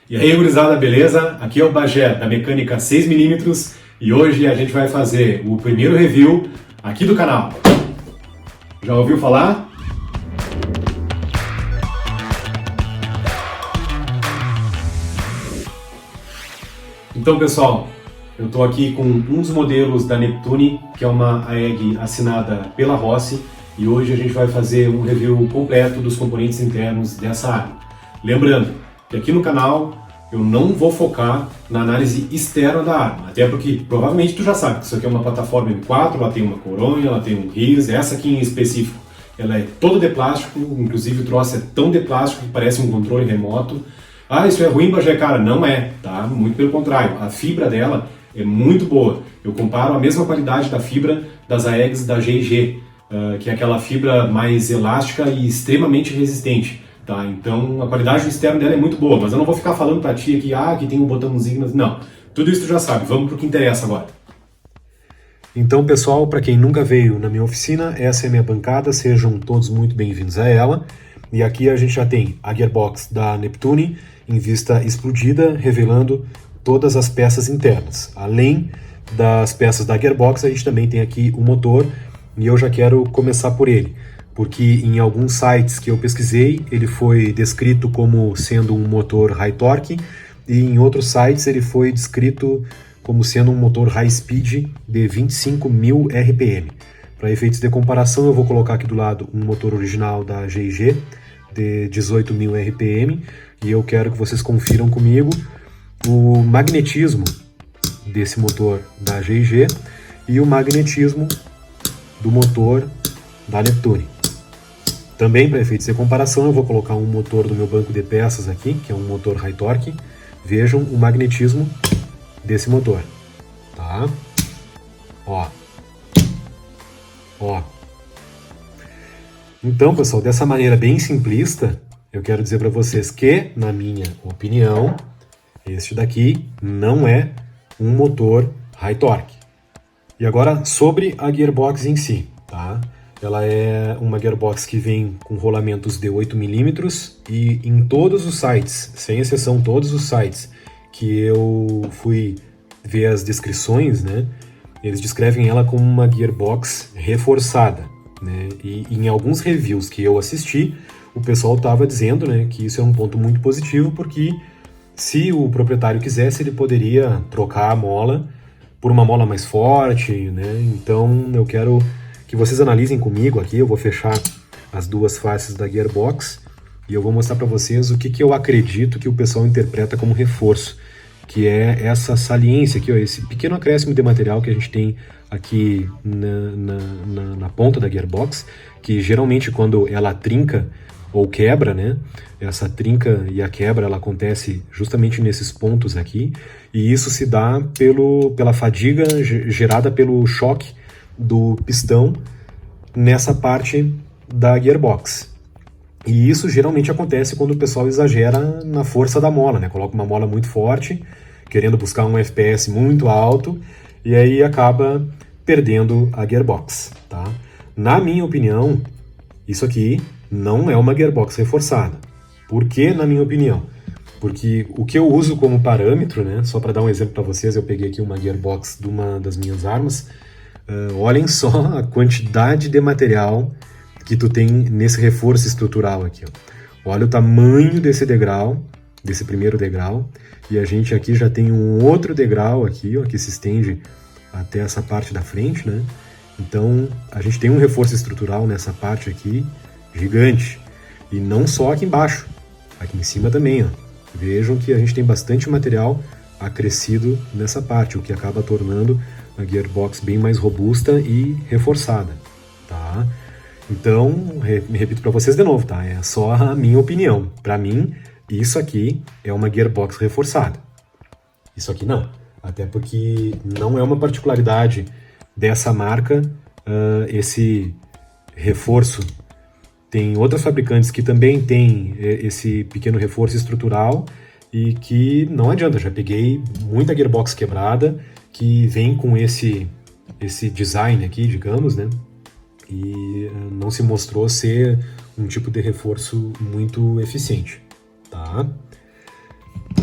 E aí, gurizada, beleza? Aqui é o Bagé, da Mecânica 6mm, e hoje a gente vai fazer o primeiro review aqui do canal. Já ouviu falar? Então, pessoal, eu estou aqui com um dos modelos da Neptune, que é uma AEG assinada pela Rossi, e hoje a gente vai fazer um review completo dos componentes internos dessa arma. Lembrando que aqui no canal eu não vou focar na análise externa da arma, até porque provavelmente tu já sabe que isso aqui é uma plataforma M4, ela tem uma coronha, ela tem um RIS, essa aqui em específico ela é toda de plástico, inclusive o troço é tão de plástico que parece um controle remoto. Ah, isso é ruim, Bagé? Cara, não é, tá? Muito pelo contrário, a fibra dela é muito boa. Eu comparo a mesma qualidade da fibra das AEGs da G&G, que é aquela fibra mais elástica e extremamente resistente. Tá, então a qualidade externa dela é muito boa, mas eu não vou ficar falando pra ti aqui, que tem um botãozinho, não. Tudo isso tu já sabe, vamos pro que interessa agora. Então, pessoal, para quem nunca veio na minha oficina, essa é a minha bancada, sejam todos muito bem-vindos a ela. E aqui a gente já tem a gearbox da Neptune em vista explodida, revelando todas as peças internas. Além das peças da gearbox, a gente também tem aqui o motor, e eu já quero começar por ele, porque em alguns sites que eu pesquisei, ele foi descrito como sendo um motor high torque, e em outros sites ele foi descrito como sendo um motor high speed de 25.000 RPM. Para efeitos de comparação, eu vou colocar aqui do lado um motor original da G&G de 18.000 RPM, e eu quero que vocês confiram comigo o magnetismo desse motor da G&G e o magnetismo do motor da Neptune. Também, para efeitos de comparação, eu vou colocar um motor do meu banco de peças aqui, que é um motor high torque. Vejam o magnetismo desse motor, tá? Ó. Então, pessoal, dessa maneira bem simplista, eu quero dizer para vocês que, na minha opinião, este daqui não é um motor high torque. E agora, sobre a gearbox em si, tá? Ela é uma gearbox que vem com rolamentos de 8mm, e em todos os sites, sem exceção todos os sites que eu fui ver as descrições, né, eles descrevem ela como uma gearbox reforçada, né, e em alguns reviews que eu assisti, o pessoal estava dizendo, né, que isso é um ponto muito positivo, porque se o proprietário quisesse, ele poderia trocar a mola por uma mola mais forte, né, então eu quero que vocês analisem comigo aqui. Eu vou fechar as duas faces da gearbox e eu vou mostrar para vocês o que eu acredito que o pessoal interpreta como reforço, que é essa saliência aqui, ó, esse pequeno acréscimo de material que a gente tem aqui na ponta da gearbox, que geralmente quando ela trinca ou quebra, né, essa trinca e a quebra ela acontece justamente nesses pontos aqui, e isso se dá pela fadiga gerada pelo choque do pistão nessa parte da gearbox. E isso geralmente acontece quando o pessoal exagera na força da mola, né? Coloca uma mola muito forte, querendo buscar um FPS muito alto, e aí acaba perdendo a gearbox, tá? Na minha opinião, isso aqui não é uma gearbox reforçada. Por que, na minha opinião? Porque o que eu uso como parâmetro, né? Só para dar um exemplo para vocês, eu peguei aqui uma gearbox de uma das minhas armas. Olhem só a quantidade de material que tu tem nesse reforço estrutural aqui, ó. Olha o tamanho desse degrau, desse primeiro degrau, e a gente aqui já tem um outro degrau aqui, ó, que se estende até essa parte da frente, né? Então a gente tem um reforço estrutural nessa parte aqui gigante, e não só aqui embaixo, aqui em cima também, ó. Vejam que a gente tem bastante material acrescido nessa parte, o que acaba tornando a gearbox bem mais robusta e reforçada, tá? Então, me repito para vocês de novo, tá? É só a minha opinião. Para mim, isso aqui é uma gearbox reforçada. Isso aqui não. Até porque não é uma particularidade dessa marca, esse reforço. Tem outras fabricantes que também têm esse pequeno reforço estrutural e que não adianta. Já peguei muita gearbox quebrada que vem com esse design aqui, digamos, né? E não se mostrou ser um tipo de reforço muito eficiente, tá?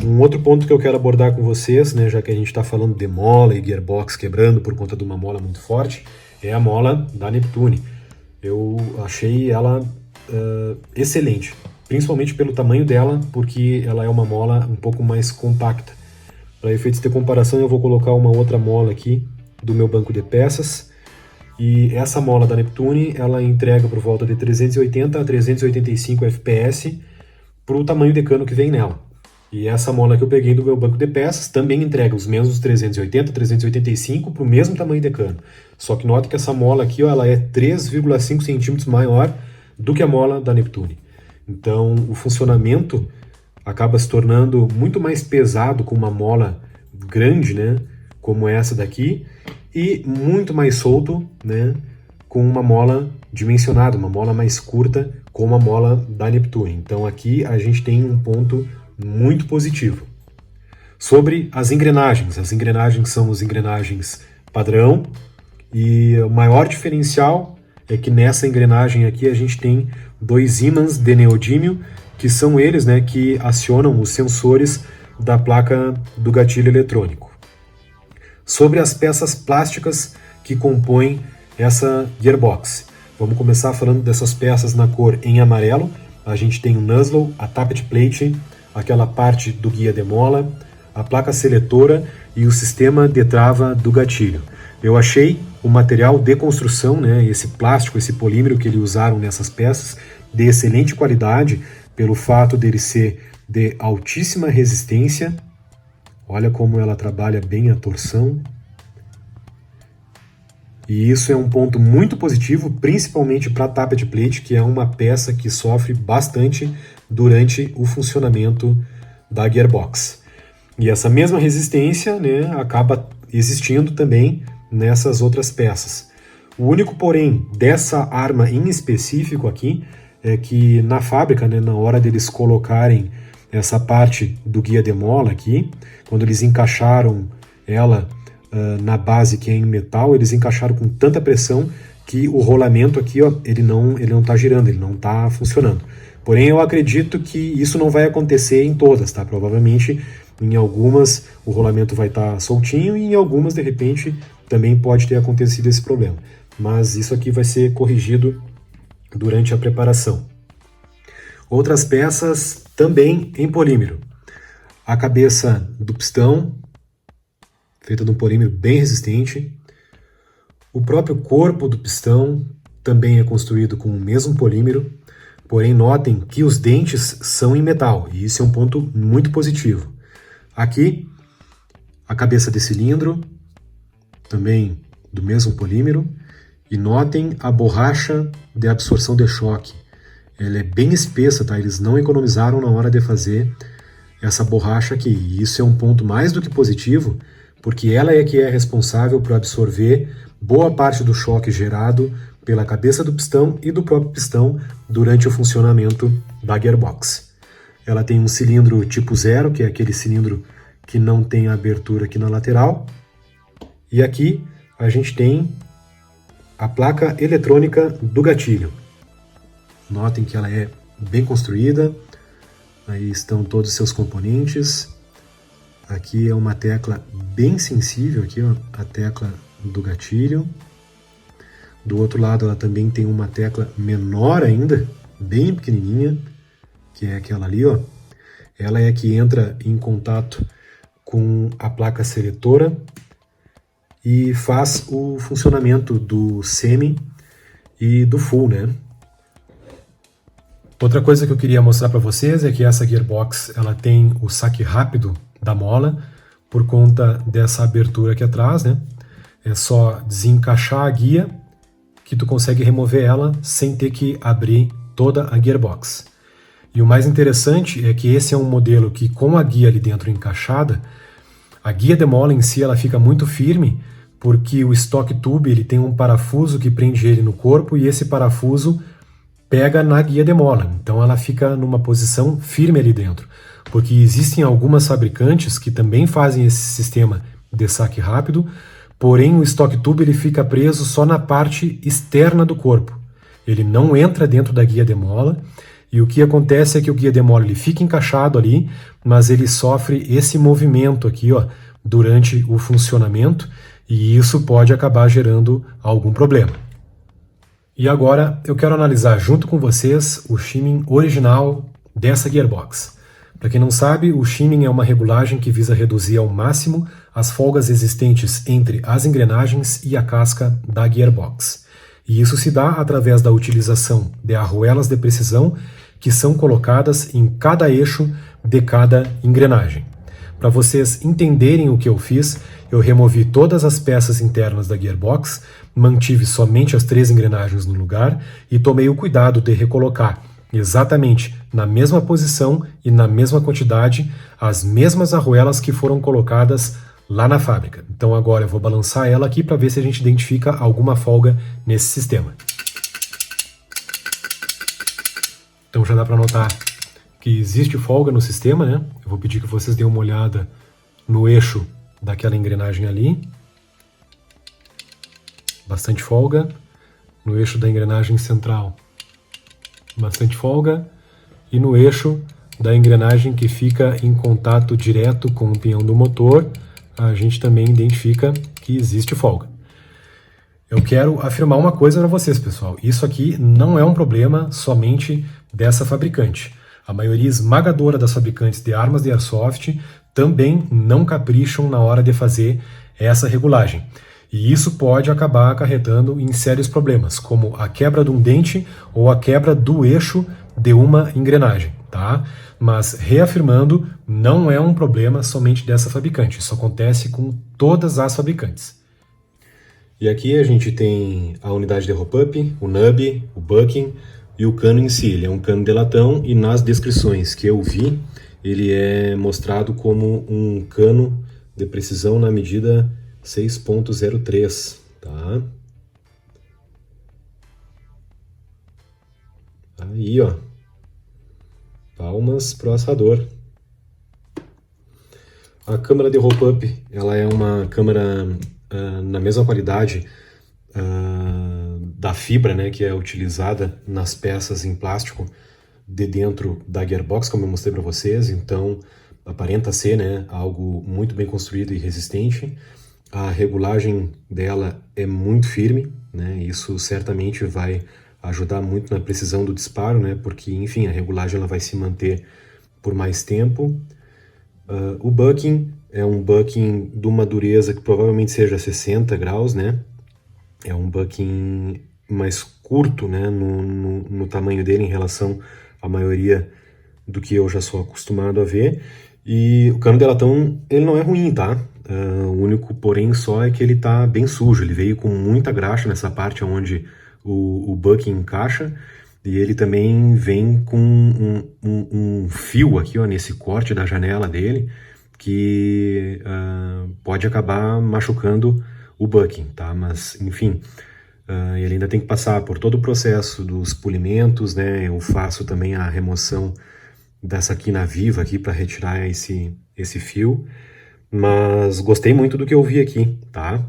Um outro ponto que eu quero abordar com vocês, né, já que a gente está falando de mola e gearbox quebrando por conta de uma mola muito forte, é a mola da Neptune. Eu achei ela excelente, principalmente pelo tamanho dela, porque ela é uma mola um pouco mais compacta. Para efeitos de comparação, eu vou colocar uma outra mola aqui do meu banco de peças, e essa mola da Neptune, ela entrega por volta de 380 a 385 fps para o tamanho de cano que vem nela. E essa mola que eu peguei do meu banco de peças também entrega os mesmos 380, 385 para o mesmo tamanho de cano. Só que note que essa mola aqui, ó, ela é 3,5 centímetros maior do que a mola da Neptune. Então o funcionamento acaba se tornando muito mais pesado com uma mola grande, né, como essa daqui, e muito mais solto, né, com uma mola dimensionada, uma mola mais curta, como a mola da Neptune. Então aqui a gente tem um ponto muito positivo. Sobre as engrenagens são as engrenagens padrão, e o maior diferencial é que nessa engrenagem aqui a gente tem 2 ímãs de neodímio, que são eles, né, que acionam os sensores da placa do gatilho eletrônico. Sobre as peças plásticas que compõem essa gearbox, vamos começar falando dessas peças na cor em amarelo. A gente tem o nozzle, a tappet plate, aquela parte do guia de mola, a placa seletora e o sistema de trava do gatilho. Eu achei o material de construção, né, esse plástico, esse polímero que eles usaram nessas peças, de excelente qualidade, pelo fato dele ser de altíssima resistência. Olha como ela trabalha bem a torção. E isso é um ponto muito positivo, principalmente para a tappet plate, que é uma peça que sofre bastante durante o funcionamento da gearbox. E essa mesma resistência, né, acaba existindo também nessas outras peças. O único porém dessa arma em específico aqui é que na fábrica, né, na hora deles colocarem essa parte do guia de mola aqui, quando eles encaixaram ela na base que é em metal, eles encaixaram com tanta pressão que o rolamento aqui, ó, ele não está girando, ele não está funcionando. Porém, eu acredito que isso não vai acontecer em todas, tá? Provavelmente em algumas o rolamento vai estar soltinho, e em algumas, de repente, também pode ter acontecido esse problema. Mas isso aqui vai ser corrigido durante a preparação. Outras peças também em polímero. A cabeça do pistão, feita de um polímero bem resistente. O próprio corpo do pistão também é construído com o mesmo polímero, porém notem que os dentes são em metal, e isso é um ponto muito positivo. Aqui, a cabeça de cilindro, também do mesmo polímero, e notem a borracha de absorção de choque. Ela é bem espessa, tá? Eles não economizaram na hora de fazer essa borracha aqui, e isso é um ponto mais do que positivo, porque ela é que é responsável por absorver boa parte do choque gerado pela cabeça do pistão e do próprio pistão durante o funcionamento da gearbox. Ela tem um cilindro tipo 0, que é aquele cilindro que não tem abertura aqui na lateral. E aqui a gente tem a placa eletrônica do gatilho. Notem que ela é bem construída. Aí estão todos os seus componentes. Aqui é uma tecla bem sensível, aqui, ó, a tecla do gatilho. Do outro lado ela também tem uma tecla menor ainda, bem pequenininha, que é aquela ali, ó. Ela é que entra em contato com a placa seletora e faz o funcionamento do semi e do full, né? Outra coisa que eu queria mostrar para vocês é que essa gearbox ela tem o saque rápido da mola por conta dessa abertura aqui atrás, né? É só desencaixar a guia que tu consegue remover ela sem ter que abrir toda a gearbox. E o mais interessante é que esse é um modelo que, com a guia ali dentro encaixada, a guia de mola em si ela fica muito firme, porque o stock tube ele tem um parafuso que prende ele no corpo, e esse parafuso pega na guia de mola, então ela fica numa posição firme ali dentro, porque existem algumas fabricantes que também fazem esse sistema de saque rápido, porém o stock tube ele fica preso só na parte externa do corpo, ele não entra dentro da guia de mola, E o que acontece é que o guia demora, ele fica encaixado ali, mas ele sofre esse movimento aqui, ó, durante o funcionamento, e isso pode acabar gerando algum problema. E agora eu quero analisar junto com vocês o shimming original dessa gearbox. Para quem não sabe, o shimming é uma regulagem que visa reduzir ao máximo as folgas existentes entre as engrenagens e a casca da gearbox. E isso se dá através da utilização de arruelas de precisão que são colocadas em cada eixo de cada engrenagem. Para vocês entenderem o que eu fiz, eu removi todas as peças internas da gearbox, mantive somente as 3 engrenagens no lugar e tomei o cuidado de recolocar exatamente na mesma posição e na mesma quantidade as mesmas arruelas que foram colocadas lá na fábrica. Então agora eu vou balançar ela aqui para ver se a gente identifica alguma folga nesse sistema. Então já dá para notar que existe folga no sistema, né? Eu vou pedir que vocês deem uma olhada no eixo daquela engrenagem ali. Bastante folga. No eixo da engrenagem central, bastante folga. E no eixo da engrenagem que fica em contato direto com o pinhão do motor, a gente também identifica que existe folga. Eu quero afirmar uma coisa para vocês, pessoal. Isso aqui não é um problema somente dessa fabricante. A maioria esmagadora das fabricantes de armas de airsoft também não capricham na hora de fazer essa regulagem. E isso pode acabar acarretando em sérios problemas, como a quebra de um dente ou a quebra do eixo de uma engrenagem, tá? Mas, reafirmando, não é um problema somente dessa fabricante. Isso acontece com todas as fabricantes. E aqui a gente tem a unidade de hop-up, o nub, o bucking e o cano em si. Ele é um cano de latão e nas descrições que eu vi, ele é mostrado como um cano de precisão na medida 6.03, tá? Aí, ó. Palmas pro assador. A câmara de roll-up, ela é uma câmara na mesma qualidade da fibra, né, que é utilizada nas peças em plástico de dentro da gearbox, como eu mostrei para vocês. Então, aparenta ser, né, algo muito bem construído e resistente. A regulagem dela é muito firme, né? Isso certamente vai ajudar muito na precisão do disparo, né? Porque, enfim, a regulagem ela vai se manter por mais tempo. O bucking é um bucking de uma dureza que provavelmente seja 60 graus, né? É um bucking mais curto, né? No tamanho dele em relação à maioria do que eu já sou acostumado a ver. E o cano de latão, ele não é ruim, tá? O único porém só é que ele tá bem sujo. Ele veio com muita graxa nessa parte onde o bucking encaixa, e ele também vem com um fio aqui, ó, nesse corte da janela dele, que pode acabar machucando o bucking, tá? Mas, enfim, ele ainda tem que passar por todo o processo dos polimentos, né? Eu faço também a remoção dessa quina viva aqui para retirar esse fio, mas gostei muito do que eu vi aqui, tá?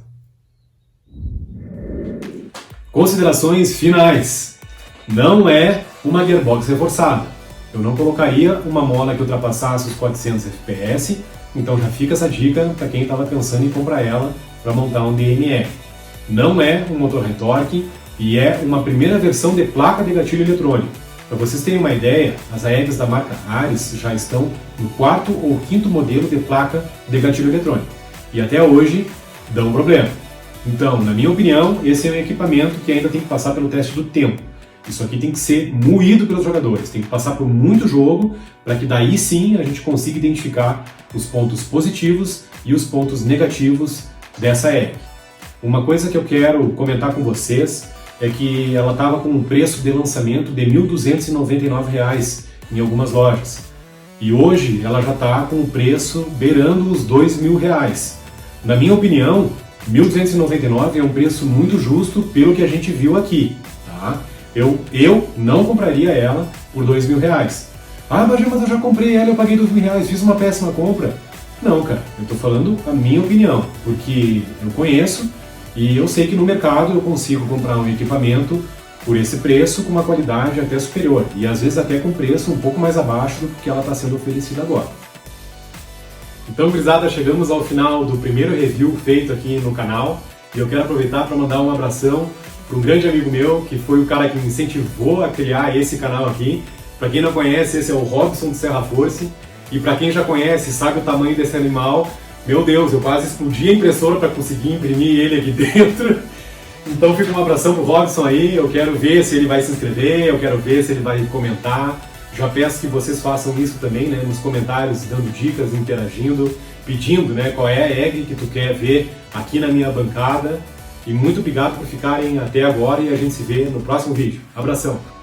Considerações finais. Não é uma gearbox reforçada. Eu não colocaria uma mola que ultrapassasse os 400 fps, então já fica essa dica para quem estava pensando em comprar ela para montar um DMR. Não é um motor high torque e é uma primeira versão de placa de gatilho eletrônico. Para vocês terem uma ideia, as AEGs da marca Ares já estão no 4º ou 5º modelo de placa de gatilho eletrônico. E até hoje dão problema. Então, na minha opinião, esse é um equipamento que ainda tem que passar pelo teste do tempo. Isso aqui tem que ser moído pelos jogadores, tem que passar por muito jogo para que daí sim a gente consiga identificar os pontos positivos e os pontos negativos dessa AEG. Uma coisa que eu quero comentar com vocês é que ela estava com um preço de lançamento de R$ 1.299 em algumas lojas. E hoje ela já está com um preço beirando os R$ 2.000. Na minha opinião, R$ 1.299 é um preço muito justo pelo que a gente viu aqui, tá? Eu não compraria ela por R$ 2.000. Ah, mas eu já comprei ela, eu paguei R$ 2.000, fiz uma péssima compra. Não, cara, eu estou falando a minha opinião, porque eu conheço e eu sei que no mercado eu consigo comprar um equipamento por esse preço com uma qualidade até superior e às vezes até com preço um pouco mais abaixo do que ela está sendo oferecida agora. Então, gurizada, chegamos ao final do primeiro review feito aqui no canal e eu quero aproveitar para mandar um abração para um grande amigo meu que foi o cara que me incentivou a criar esse canal aqui. Para quem não conhece, esse é o Robson do Serra Force, e para quem já conhece, sabe o tamanho desse animal, meu Deus, eu quase explodi a impressora para conseguir imprimir ele aqui dentro. Então fica um abração pro Robson aí, eu quero ver se ele vai se inscrever, eu quero ver se ele vai comentar. Já peço que vocês façam isso também, né, nos comentários, dando dicas, interagindo, pedindo, né, qual é a egg que tu quer ver aqui na minha bancada. E muito obrigado por ficarem até agora e a gente se vê no próximo vídeo. Abração!